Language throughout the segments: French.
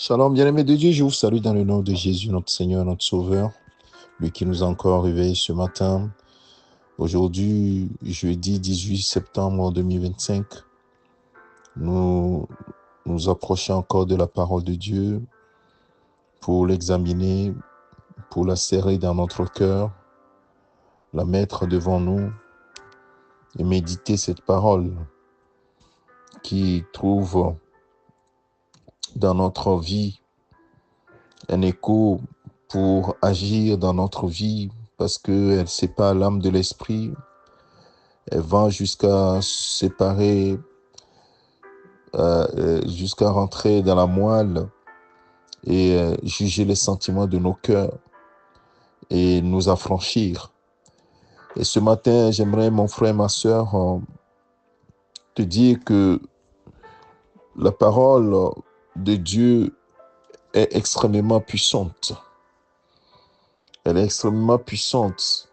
Shalom, bien-aimé de Dieu, je vous salue dans le nom de Jésus, notre Seigneur, notre Sauveur, lui qui nous a encore réveillés ce matin. Aujourd'hui, jeudi 18 septembre 2025, nous nous approchons encore de la parole de Dieu pour l'examiner, pour la serrer dans notre cœur, la mettre devant nous et méditer cette parole qui trouve dans notre vie un écho pour agir dans notre vie parce qu'elle sépare l'âme de l'esprit. Elle va jusqu'à séparer, jusqu'à rentrer dans la moelle et juger les sentiments de nos cœurs et nous affranchir. Et ce matin, j'aimerais, mon frère, ma sœur, te dire que la parole de Dieu est extrêmement puissante. Elle est extrêmement puissante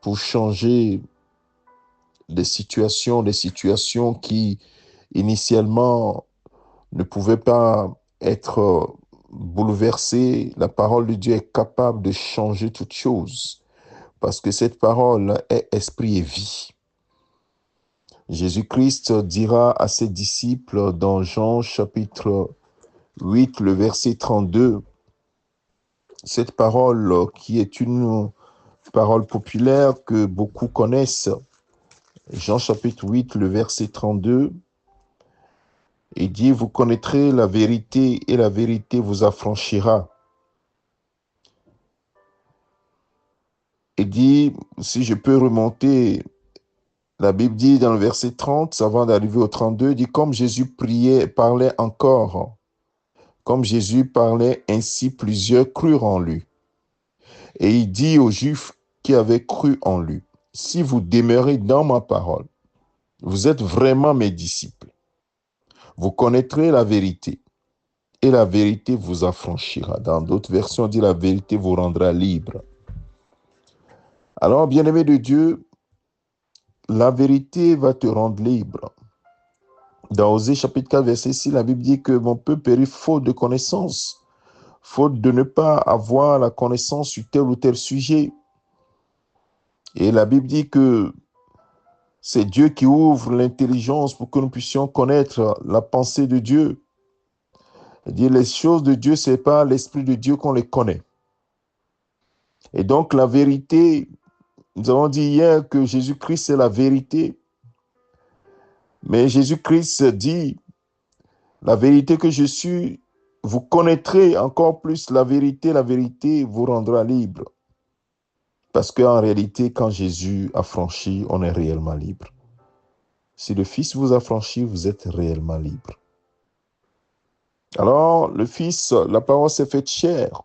pour changer des situations qui, initialement, ne pouvaient pas être bouleversées. La parole de Dieu est capable de changer toutes choses parce que cette parole est esprit et vie. Jésus-Christ dira à ses disciples dans Jean chapitre 8, le verset 32, cette parole qui est une parole populaire que beaucoup connaissent. Jean chapitre 8, le verset 32, il dit, vous connaîtrez la vérité et la vérité vous affranchira. Il dit, si je peux remonter, la Bible dit dans le verset 30, avant d'arriver au 32, il dit, comme Jésus priait et parlait encore, comme Jésus parlait ainsi, plusieurs crurent en lui. Et il dit aux Juifs qui avaient cru en lui, si vous demeurez dans ma parole, vous êtes vraiment mes disciples. Vous connaîtrez la vérité et la vérité vous affranchira. Dans d'autres versions, on dit la vérité vous rendra libre. Alors, bien-aimé de Dieu, la vérité va te rendre libre. Dans Osée chapitre 4, verset 6, la Bible dit que mon peuple périt faute de connaissance, faute de ne pas avoir la connaissance sur tel ou tel sujet. Et la Bible dit que c'est Dieu qui ouvre l'intelligence pour que nous puissions connaître la pensée de Dieu. Et dire les choses de Dieu, c'est pas l'Esprit de Dieu qu'on les connaît. Et donc la vérité, nous avons dit hier que Jésus-Christ est la vérité. Mais Jésus-Christ dit, la vérité que je suis, vous connaîtrez encore plus la vérité vous rendra libre. Parce qu'en réalité, quand Jésus a franchi, on est réellement libre. Si le Fils vous a franchi, vous êtes réellement libre. Alors, le Fils, la parole s'est faite chair.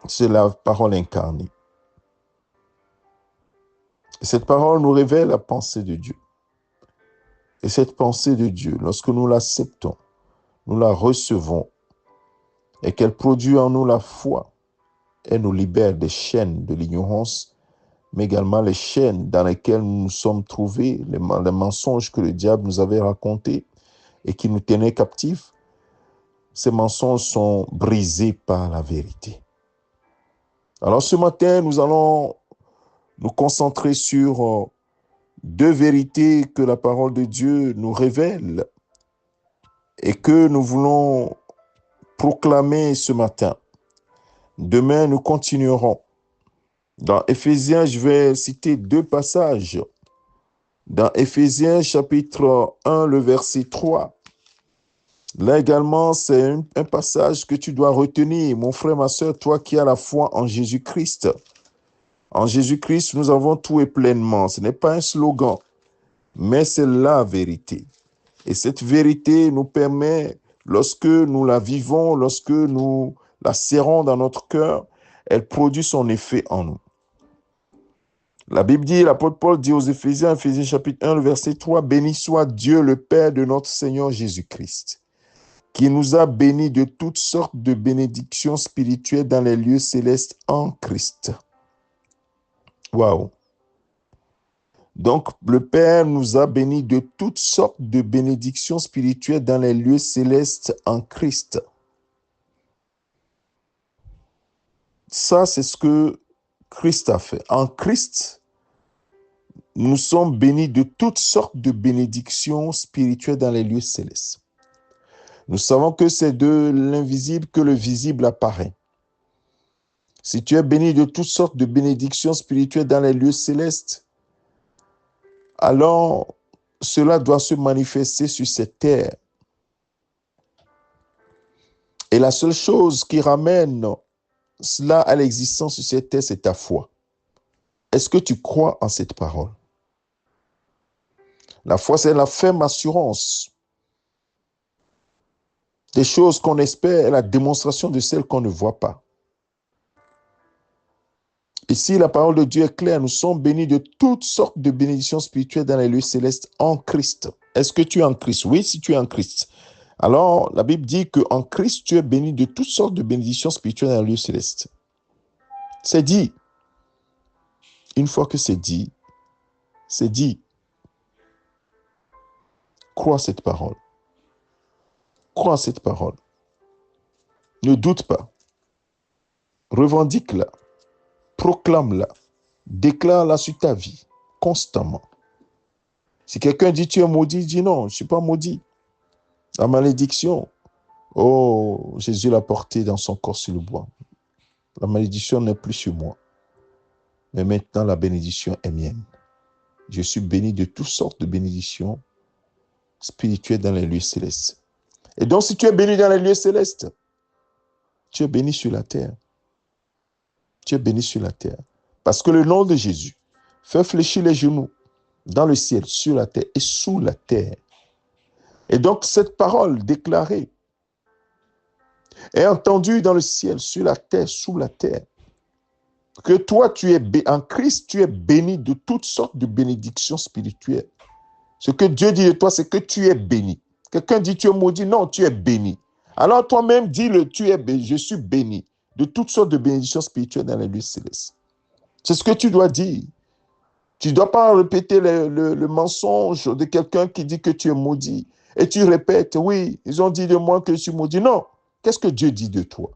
C'est la parole incarnée. Et cette parole nous révèle la pensée de Dieu. Et cette pensée de Dieu, lorsque nous l'acceptons, nous la recevons, et qu'elle produit en nous la foi, elle nous libère des chaînes de l'ignorance, mais également les chaînes dans lesquelles nous nous sommes trouvés, les mensonges que le diable nous avait racontés et qui nous tenaient captifs. Ces mensonges sont brisés par la vérité. Alors ce matin, nous allons nous concentrer sur deux vérités que la parole de Dieu nous révèle et que nous voulons proclamer ce matin. Demain, nous continuerons. Dans Éphésiens, je vais citer deux passages. Dans Éphésiens chapitre 1, le verset 3. Là également, c'est un passage que tu dois retenir, mon frère, ma soeur, toi qui as la foi en Jésus-Christ. En Jésus-Christ, nous avons tout et pleinement. Ce n'est pas un slogan, mais c'est la vérité. Et cette vérité nous permet, lorsque nous la vivons, lorsque nous la serrons dans notre cœur, elle produit son effet en nous. La Bible dit, l'apôtre Paul dit aux Éphésiens, Éphésiens chapitre 1, le verset 3, « Béni soit Dieu le Père de notre Seigneur Jésus-Christ, qui nous a bénis de toutes sortes de bénédictions spirituelles dans les lieux célestes en Christ. » Waouh! Donc, le Père nous a bénis de toutes sortes de bénédictions spirituelles dans les lieux célestes en Christ. Ça, c'est ce que Christ a fait. En Christ, nous sommes bénis de toutes sortes de bénédictions spirituelles dans les lieux célestes. Nous savons que c'est de l'invisible que le visible apparaît. Si tu es béni de toutes sortes de bénédictions spirituelles dans les lieux célestes, alors cela doit se manifester sur cette terre. Et la seule chose qui ramène cela à l'existence sur cette terre, c'est ta foi. Est-ce que tu crois en cette parole? La foi, c'est la ferme assurance des choses qu'on espère et la démonstration de celles qu'on ne voit pas. Ici, la parole de Dieu est claire. Nous sommes bénis de toutes sortes de bénédictions spirituelles dans les lieux célestes en Christ. Est-ce que tu es en Christ? Oui, si tu es en Christ. Alors, la Bible dit qu'en Christ, tu es béni de toutes sortes de bénédictions spirituelles dans les lieux célestes. C'est dit. Une fois que c'est dit, c'est dit. Crois cette parole. Crois cette parole. Ne doute pas. Revendique-la. Proclame-la. Déclare-la sur ta vie, constamment. Si quelqu'un dit tu es maudit, dis non, je ne suis pas maudit. La malédiction, oh, Jésus l'a portée dans son corps sur le bois. La malédiction n'est plus sur moi. Mais maintenant, la bénédiction est mienne. Je suis béni de toutes sortes de bénédictions spirituelles dans les lieux célestes. Et donc, si tu es béni dans les lieux célestes, tu es béni sur la terre. Tu es béni sur la terre. Parce que le nom de Jésus fait fléchir les genoux dans le ciel, sur la terre et sous la terre. Et donc, cette parole déclarée est entendue dans le ciel, sur la terre, sous la terre. Que toi, tu es en Christ, tu es béni de toutes sortes de bénédictions spirituelles. Ce que Dieu dit de toi, c'est que tu es béni. Quelqu'un dit tu es maudit, non, tu es béni. Alors toi-même, dis-le, tu es béni, je suis béni de toutes sortes de bénédictions spirituelles dans les lieux célestes. C'est ce que tu dois dire. Tu ne dois pas répéter le mensonge de quelqu'un qui dit que tu es maudit. Et tu répètes, oui, ils ont dit de moi que je suis maudit. Non, qu'est-ce que Dieu dit de toi?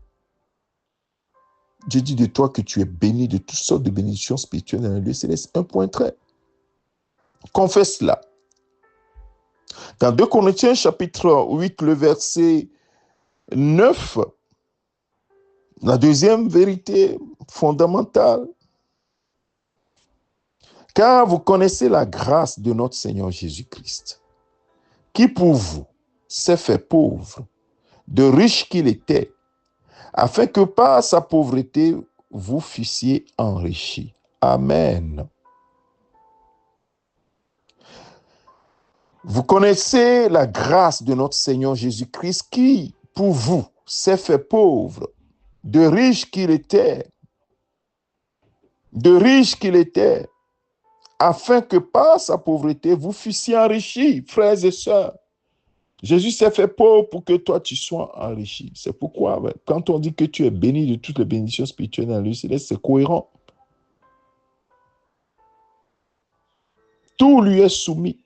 Dieu dit de toi que tu es béni de toutes sortes de bénédictions spirituelles dans les lieux célestes. Un point trait. Confesse-la. Dans 2 Corinthiens chapitre 8, le verset 9, la deuxième vérité fondamentale. Car vous connaissez la grâce de notre Seigneur Jésus-Christ, qui pour vous s'est fait pauvre, de riche qu'il était, afin que par sa pauvreté, vous fussiez enrichis. Amen. Vous connaissez la grâce de notre Seigneur Jésus-Christ qui, pour vous, s'est fait pauvre, de riche qu'il était, afin que par sa pauvreté, vous fussiez enrichis, frères et sœurs. Jésus s'est fait pauvre pour que toi, tu sois enrichi. C'est pourquoi, quand on dit que tu es béni de toutes les bénédictions spirituelles dans le ciel, c'est cohérent. Tout lui est soumis.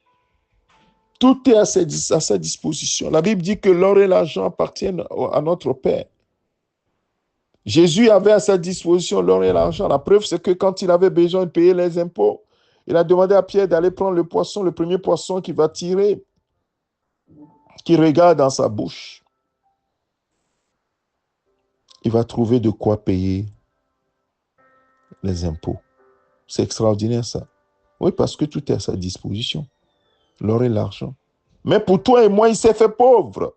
Tout est à sa disposition. La Bible dit que l'or et l'argent appartiennent à notre Père. Jésus avait à sa disposition l'or et l'argent. La preuve, c'est que quand il avait besoin de payer les impôts, il a demandé à Pierre d'aller prendre le poisson, le premier poisson qu'il va tirer, qu'il regarde dans sa bouche. Il va trouver de quoi payer les impôts. C'est extraordinaire ça. Oui, parce que tout est à sa disposition. L'or et l'argent. Mais pour toi et moi, il s'est fait pauvre.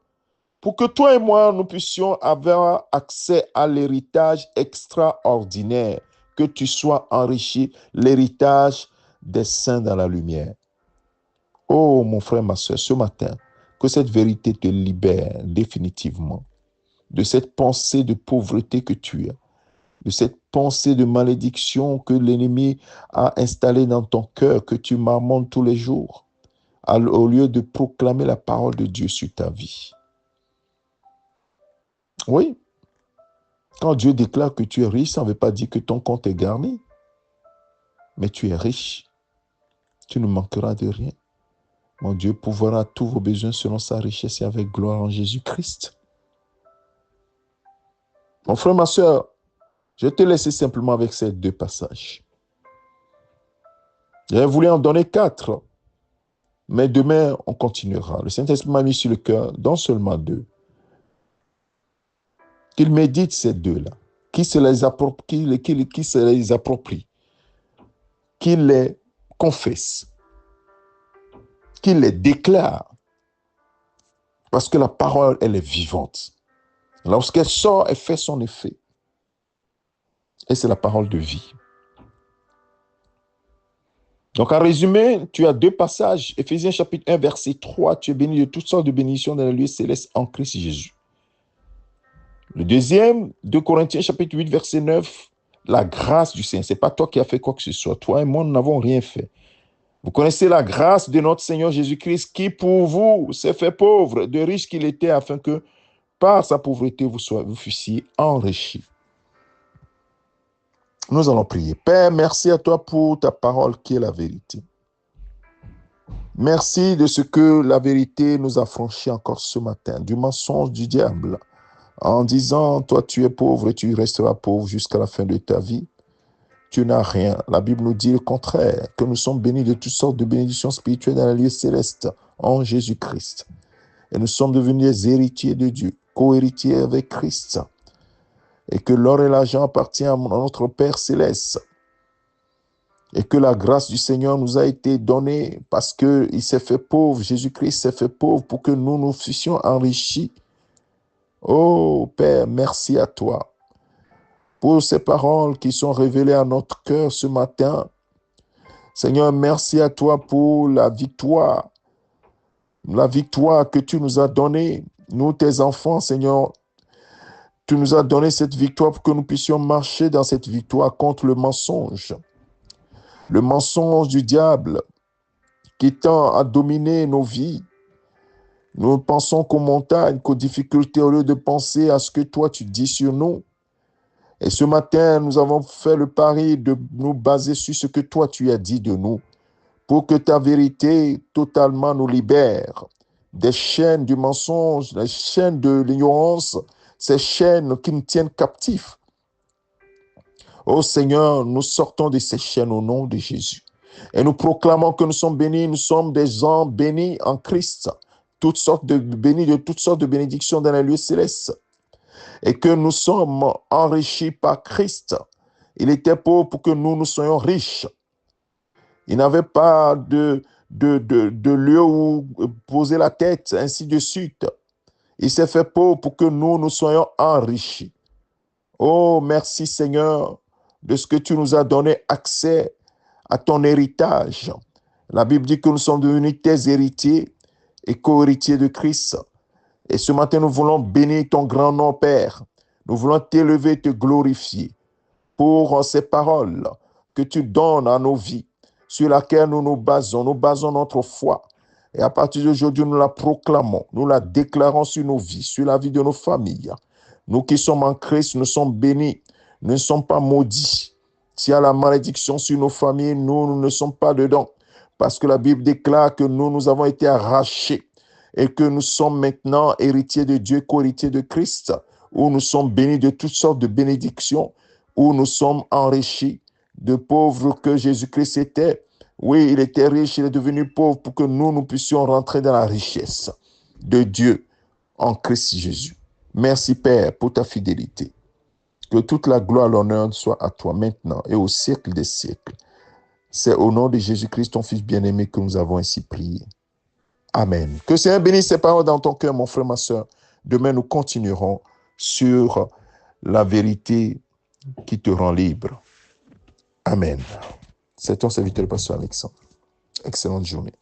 Pour que toi et moi, nous puissions avoir accès à l'héritage extraordinaire. Que tu sois enrichi, l'héritage des saints dans la lumière. Oh, mon frère, ma soeur, ce matin, que cette vérité te libère définitivement de cette pensée de pauvreté que tu as, de cette pensée de malédiction que l'ennemi a installée dans ton cœur, que tu marmonnes tous les jours, au lieu de proclamer la parole de Dieu sur ta vie. Oui, quand Dieu déclare que tu es riche, ça ne veut pas dire que ton compte est garni, mais tu es riche. Tu ne manqueras de rien. Mon Dieu pourvoira tous vos besoins selon sa richesse et avec gloire en Jésus-Christ. Mon frère, ma soeur, Je vais te laisser simplement avec ces 2 passages. J'avais voulu en donner 4, mais demain, on continuera. Le Saint-Esprit m'a mis sur le cœur, dans seulement 2. Qu'il médite ces 2-là, qu'il se les approprie, qu'il les confesse, qu'il les déclare. Parce que la parole, elle est vivante. Lorsqu'elle sort, elle fait son effet. Et c'est la parole de vie. Donc, en résumé, tu as 2 passages. Éphésiens chapitre 1, verset 3, tu es béni de toutes sortes de bénédictions dans les lieux célestes en Christ Jésus. Le deuxième, 2 Corinthiens chapitre 8, verset 9, la grâce du Seigneur. Ce n'est pas toi qui as fait quoi que ce soit. Toi et moi, nous n'avons rien fait. Vous connaissez la grâce de notre Seigneur Jésus-Christ qui, pour vous, s'est fait pauvre, de riche qu'il était, afin que, par sa pauvreté, vous fussiez enrichis. Nous allons prier. Père, merci à toi pour ta parole qui est la vérité. Merci de ce que la vérité nous a franchi encore ce matin, du mensonge du diable, en disant, toi tu es pauvre et tu resteras pauvre jusqu'à la fin de ta vie. Tu n'as rien. La Bible nous dit le contraire, que nous sommes bénis de toutes sortes de bénédictions spirituelles dans les lieux célestes en Jésus-Christ. Et nous sommes devenus des héritiers de Dieu, co-héritiers avec Christ. Et que l'or et l'argent appartiennent à notre Père céleste. Et que la grâce du Seigneur nous a été donnée parce qu'il s'est fait pauvre, Jésus-Christ s'est fait pauvre pour que nous nous fussions enrichis. Oh Père, merci à toi pour ces paroles qui sont révélées à notre cœur ce matin. Seigneur, merci à toi pour la victoire que tu nous as donnée. Nous, tes enfants, Seigneur, tu nous as donné cette victoire pour que nous puissions marcher dans cette victoire contre le mensonge du diable qui tend à dominer nos vies. Nous pensons qu'aux montagnes, qu'aux difficultés, au lieu de penser à ce que toi tu dis sur nous. Et ce matin, nous avons fait le pari de nous baser sur ce que toi tu as dit de nous, pour que ta vérité totalement nous libère des chaînes du mensonge, des chaînes de l'ignorance, ces chaînes qui nous tiennent captifs. Ô Seigneur, nous sortons de ces chaînes au nom de Jésus. Et nous proclamons que nous sommes bénis, nous sommes des gens bénis en Christ, bénis de toutes sortes de bénédictions dans les lieux célestes. Et que nous sommes enrichis par Christ. Il était pauvre pour que nous soyons riches. Il n'avait pas de lieu où poser la tête, ainsi de suite. Il s'est fait pauvre pour que nous soyons enrichis. Oh, merci Seigneur de ce que tu nous as donné accès à ton héritage. La Bible dit que nous sommes devenus tes héritiers et co-héritiers de Christ. Et ce matin, nous voulons bénir ton grand nom, Père. Nous voulons t'élever et te glorifier pour ces paroles que tu donnes à nos vies, sur laquelle nous nous basons. Nous basons notre foi. Et à partir d'aujourd'hui, nous la proclamons, nous la déclarons sur nos vies, sur la vie de nos familles. Nous qui sommes en Christ, nous sommes bénis, nous ne sommes pas maudits. S'il y a la malédiction sur nos familles, nous ne sommes pas dedans. Parce que la Bible déclare que nous avons été arrachés et que nous sommes maintenant héritiers de Dieu, co-héritiers de Christ, où nous sommes bénis de toutes sortes de bénédictions, où nous sommes enrichis de pauvres que Jésus-Christ était. Oui, il était riche, il est devenu pauvre pour que nous puissions rentrer dans la richesse de Dieu en Christ Jésus. Merci Père pour ta fidélité. Que toute la gloire et l'honneur soient à toi maintenant et au siècle des siècles. C'est au nom de Jésus-Christ, ton Fils bien-aimé, que nous avons ainsi prié. Amen. Que le Seigneur bénisse ces paroles dans ton cœur, mon frère, ma soeur. Demain, nous continuerons sur la vérité qui te rend libre. Amen. C'est ton serviteur, le pasteur Alexandre. Excellente journée.